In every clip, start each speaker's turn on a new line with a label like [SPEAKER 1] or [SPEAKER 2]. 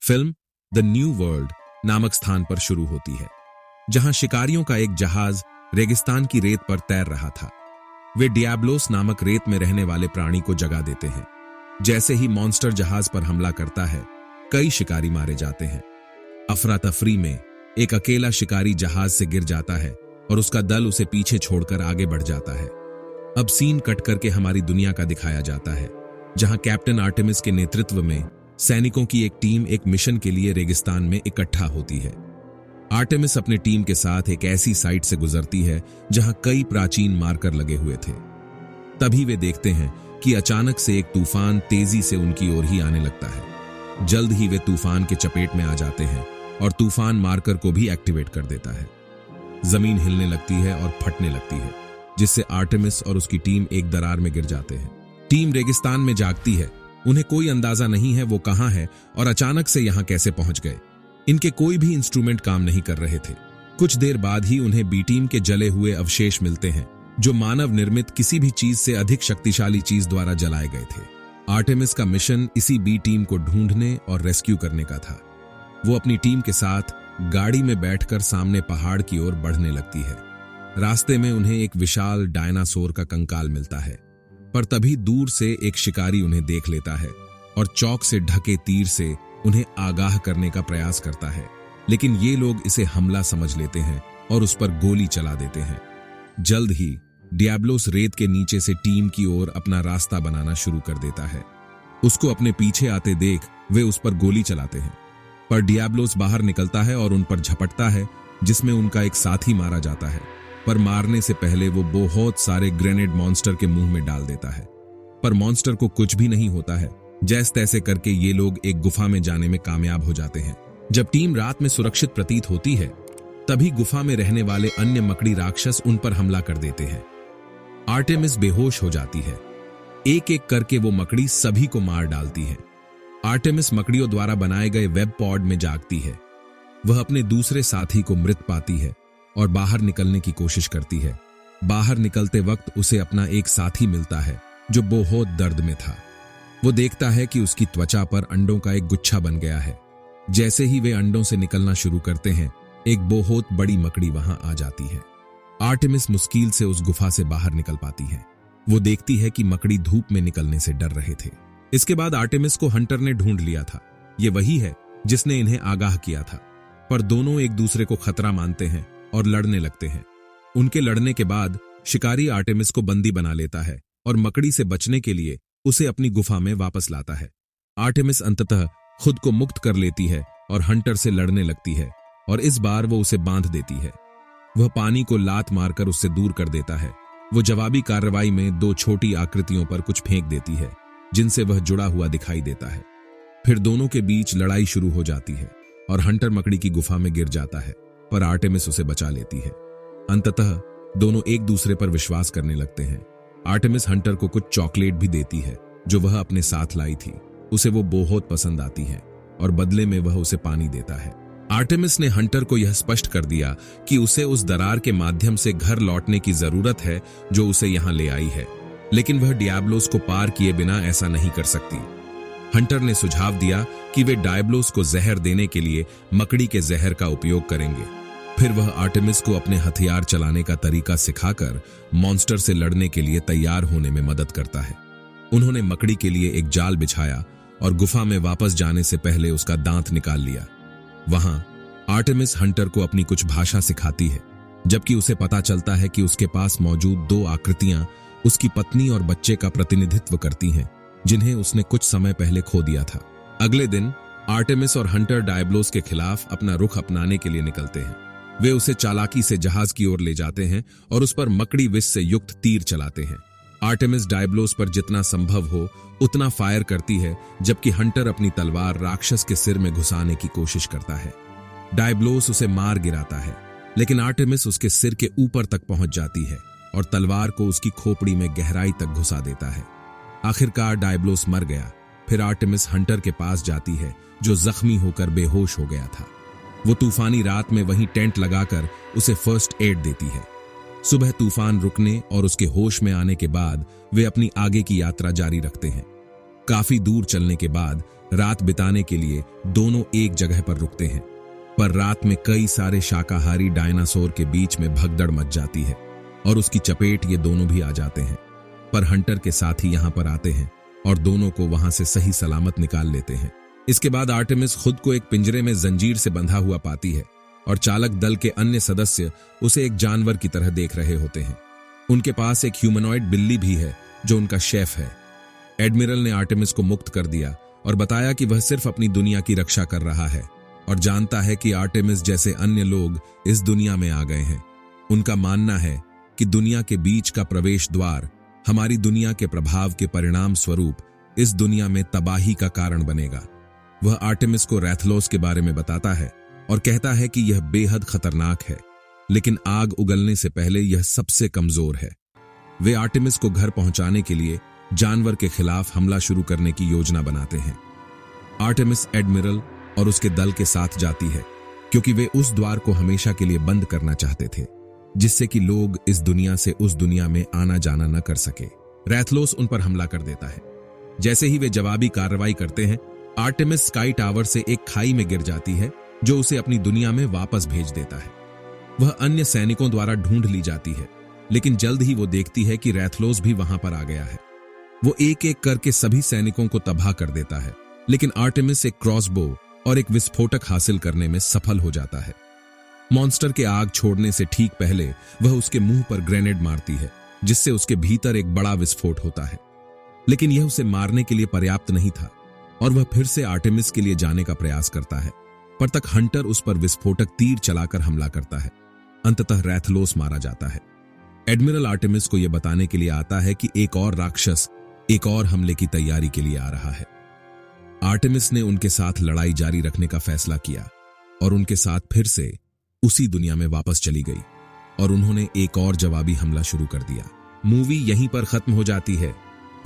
[SPEAKER 1] Film the new world नामक स्थान पर शुरू होती है, जहां शिकारियों का एक जहाज रेगिस्तान की रेत पर तैर रहा था। वे डियाब्लोस नामक रेत में रहने वाले प्राणी को जगा देते हैं। जैसे ही मॉन्स्टर जहाज पर हमला करता है, कई शिकारी मारे जाते हैं। अफरा तफरी में एक अकेला शिकारी जहाज से गिर जाता है और उसका दल उसे पीछे छोड़कर आगे बढ़ जाता है। अब सीन कट करके हमारी दुनिया का दिखाया जाता है, जहां कैप्टन आर्टेमिस के नेतृत्व में सैनिकों की एक टीम एक मिशन के लिए रेगिस्तान में इकट्ठा होती है। आर्टेमिस अपने टीम के साथ एक ऐसी साइट से गुजरती है जहां कई प्राचीन मार्कर लगे हुए थे। तभी वे देखते हैं कि अचानक से एक तूफान तेजी से उनकी ओर ही आने लगता है। जल्द ही वे तूफान के चपेट में आ जाते हैं और तूफान मार्कर को भी एक्टिवेट कर देता है। जमीन हिलने लगती है और फटने लगती है, जिससे आर्टेमिस और उसकी टीम एक दरार में गिर जाते हैं। टीम रेगिस्तान में जागती है। उन्हें कोई अंदाजा नहीं है वो कहां है और अचानक से यहां कैसे पहुंच गए। इनके कोई भी इंस्ट्रूमेंट काम नहीं कर रहे थे। कुछ देर बाद ही उन्हें बी टीम के जले हुए अवशेष मिलते हैं, जो मानव निर्मित किसी भी चीज से अधिक शक्तिशाली चीज द्वारा जलाए गए थे। आर्टेमिस का मिशन इसी बी टीम को ढूंढने और रेस्क्यू करने का था। वो अपनी टीम के साथ गाड़ी में बैठकर सामने पहाड़ की ओर बढ़ने लगती है। रास्ते में उन्हें एक विशाल डायनासोर का कंकाल मिलता है, पर तभी दूर से एक शिकारी उन्हें देख लेता है और चौक से ढके तीर से उन्हें आगाह करने का प्रयास करता है। लेकिन ये लोग इसे हमला समझ लेते हैं और उस पर गोली चला देते हैं। जल्द ही डियाब्लोस रेत के नीचे से टीम की ओर अपना रास्ता बनाना शुरू कर देता है। उसको अपने पीछे आते देख वे उस पर गोली चलाते हैं, पर डियाब्लोस बाहर निकलता है और उन पर झपटता है, जिसमें उनका एक साथी मारा जाता है। पर मारने से पहले वो बहुत सारे ग्रेनेड मॉन्स्टर के मुंह में डाल देता है, पर मॉन्स्टर को कुछ भी नहीं होता है। जैसे तैसे करके ये लोग एक गुफा में जाने में कामयाब हो जाते हैं। जब टीम रात में सुरक्षित प्रतीत होती है, तभी गुफा में रहने वाले अन्य मकड़ी राक्षस उन पर हमला कर देते हैं। आर्टेमिस बेहोश हो जाती है। एक एक करके वो मकड़ी सभी को मार डालती है। आर्टेमिस मकड़ियों द्वारा बनाए गए वेब पॉड में जागती है। वह अपने दूसरे साथी को मृत पाती है और बाहर निकलने की कोशिश करती है। बाहर निकलते वक्त उसे अपना एक साथी मिलता है जो बहुत दर्द में था। वो देखता है कि उसकी त्वचा पर अंडों का एक गुच्छा बन गया है। जैसे ही वे अंडों से निकलना शुरू करते हैं, एक बहुत बड़ी मकड़ी वहां आ जाती है। आर्टेमिस मुश्किल से उस गुफा से बाहर निकल पाती है। वो देखती है कि मकड़ी धूप में निकलने से डर रहे थे। इसके बाद आर्टेमिस को हंटर ने ढूंढ लिया था। ये वही है जिसने इन्हें आगाह किया था, पर दोनों एक दूसरे को खतरा मानते हैं और लड़ने लगते हैं। उनके लड़ने के बाद शिकारी आर्टेमिस को बंदी बना लेता है और मकड़ी से बचने के लिए उसे अपनी गुफा में वापस लाता है। आर्टेमिस अंततः खुद को मुक्त कर लेती है और हंटर से लड़ने लगती है, और इस बार वो उसे बांध देती है। वह पानी को लात मारकर उससे दूर कर देता है। वो जवाबी कार्रवाई में दो छोटी आकृतियों पर कुछ फेंक देती है, जिनसे वह जुड़ा हुआ दिखाई देता है। फिर दोनों के बीच लड़ाई शुरू हो जाती है और हंटर मकड़ी की गुफा में गिर जाता है, पर आर्टेमिस उसे बचा लेती है। अंततः दोनों एक दूसरे पर विश्वास करने लगते हैं। आर्टेमिस हंटर को कुछ चॉकलेट भी देती है जो वह अपने साथ लाई थी। उसे वो बहुत पसंद आती है और बदले में वह उसे पानी देता है। आर्टेमिस ने हंटर को यह स्पष्ट कर दिया कि उसे उस दरार के माध्यम से घर लौटने की जरूरत है जो उसे यहां ले आई है, लेकिन वह डियाब्लोस को पार किए बिना ऐसा नहीं कर सकती। हंटर ने सुझाव दिया कि वे डायब्लोस को जहर देने के लिए मकड़ी के जहर का उपयोग करेंगे। फिर वह आर्टेमिस को अपने हथियार चलाने का तरीका सिखाकर मॉन्स्टर से लड़ने के लिए तैयार होने में मदद करता है। उन्होंने मकड़ी के लिए एक जाल बिछाया और गुफा में वापस जाने से पहले उसका दांत निकाल लिया। वहां आर्टेमिस हंटर को अपनी कुछ भाषा सिखाती है, जबकि उसे पता चलता है कि उसके पास मौजूद दो आकृतियां उसकी पत्नी और बच्चे का प्रतिनिधित्व करती हैं, जिन्हें उसने कुछ समय पहले खो दिया था। अगले दिन आर्टेमिस और हंटर डायब्लोस के खिलाफ अपना रुख अपनाने के लिए निकलते हैं। वे उसे चालाकी से जहाज की ओर ले जाते हैं और उस पर मकड़ी विष से युक्त तीर चलाते हैं। आर्टेमिस डायब्लोस पर जितना संभव हो उतना फायर करती है, जबकि हंटर अपनी तलवार राक्षस के सिर में घुसाने की कोशिश करता है। डायब्लोस उसे मार गिराता है, लेकिन आर्टेमिस उसके सिर के ऊपर तक पहुंच जाती है और तलवार को उसकी खोपड़ी में गहराई तक घुसा देता है। आखिरकार डायब्लोस मर गया। फिर आर्टेमिस हंटर के पास जाती है, जो जख्मी होकर बेहोश हो गया था। वो तूफानी रात में वहीं टेंट लगाकर उसे फर्स्ट एड देती है। सुबह तूफान रुकने और उसके होश में आने के बाद वे अपनी आगे की यात्रा जारी रखते हैं। काफी दूर चलने के बाद रात बिताने के लिए दोनों एक जगह पर रुकते हैं, पर रात में कई सारे शाकाहारी डायनासोर के बीच में भगदड़ मच जाती है और उसकी चपेट ये दोनों भी आ जाते हैं। पर हंटर के साथ ही यहां पर आते हैं और दोनों को वहां से सही सलामत निकाल लेते हैं। इसके बाद आर्टेमिस खुद को एक पिंजरे में जंजीर से बंधा हुआ पाती है और चालक दल के अन्य सदस्य उसे एक जानवर की तरह देख रहे होते हैं। उनके पास एक ह्यूमनॉइड बिल्ली भी है जो उनका शेफ है। एडमिरल ने आर्टेमिस को मुक्त कर दिया और बताया कि वह सिर्फ अपनी दुनिया की रक्षा कर रहा है और जानता है कि आर्टेमिस जैसे अन्य लोग इस दुनिया में आ गए हैं। उनका मानना है कि दुनिया के बीच का प्रवेश द्वार हमारी दुनिया के प्रभाव के परिणाम स्वरूप इस दुनिया में तबाही का कारण बनेगा। वह आर्टेमिस को रैथलोस के बारे में बताता है और कहता है कि यह बेहद खतरनाक है, लेकिन आग उगलने से पहले यह सबसे कमजोर है। वे आर्टेमिस को घर पहुंचाने के लिए जानवर के खिलाफ हमला शुरू करने की योजना बनाते हैं। आर्टेमिस एडमिरल और उसके दल के साथ जाती है क्योंकि वे उस द्वार को हमेशा के लिए बंद करना चाहते थे, जिससे कि लोग इस दुनिया से उस दुनिया में आना जाना न कर सके। रैथलोस उन पर हमला कर देता है। जैसे ही वे जवाबी कार्रवाई करते हैं, आर्टेमिस स्काई टावर से एक खाई में गिर जाती है जो उसे अपनी दुनिया में वापस भेज देता है। वह अन्य सैनिकों द्वारा ढूंढ ली जाती है, लेकिन जल्द ही वो देखती है कि रैथलोस भी वहां पर आ गया है। वो एक एक करके सभी सैनिकों को तबाह कर देता है, लेकिन आर्टेमिस एक क्रॉसबो और एक विस्फोटक हासिल करने में सफल हो जाता है। मॉन्स्टर के आग छोड़ने से ठीक पहले वह उसके मुंह पर ग्रेनेड मारती है, जिससे उसके भीतर एक बड़ा विस्फोट होता है। लेकिन यह उसे मारने के लिए पर्याप्त नहीं था और वह फिर से आर्टेमिस के लिए जाने का प्रयास करता है, पर तक हंटर उस पर विस्फोटक तीर चलाकर हमला करता है। अंततः रैथलोस मारा जाता है। एडमिरल आर्टेमिस को यह बताने के लिए आता है कि एक और राक्षस एक और हमले की तैयारी के लिए आ रहा है। आर्टेमिस ने उनके साथ लड़ाई जारी रखने का फैसला किया और उनके साथ फिर से उसी दुनिया में वापस चली गई और उन्होंने एक और जवाबी हमला शुरू कर दिया। मूवी यहीं पर खत्म हो जाती है।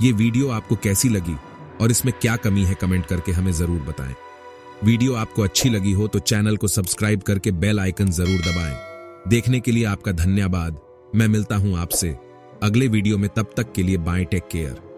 [SPEAKER 1] ये वीडियो आपको कैसी लगी और इसमें क्या कमी है, कमेंट करके हमें जरूर बताएं। वीडियो आपको अच्छी लगी हो तो चैनल को सब्सक्राइब करके बेल आइकन जरूर दबाएं। देखने के लिए आपका धन्यवाद। मैं मिलता हूं आपसे अगले वीडियो में, तब तक के लिए बाय, टेक केयर।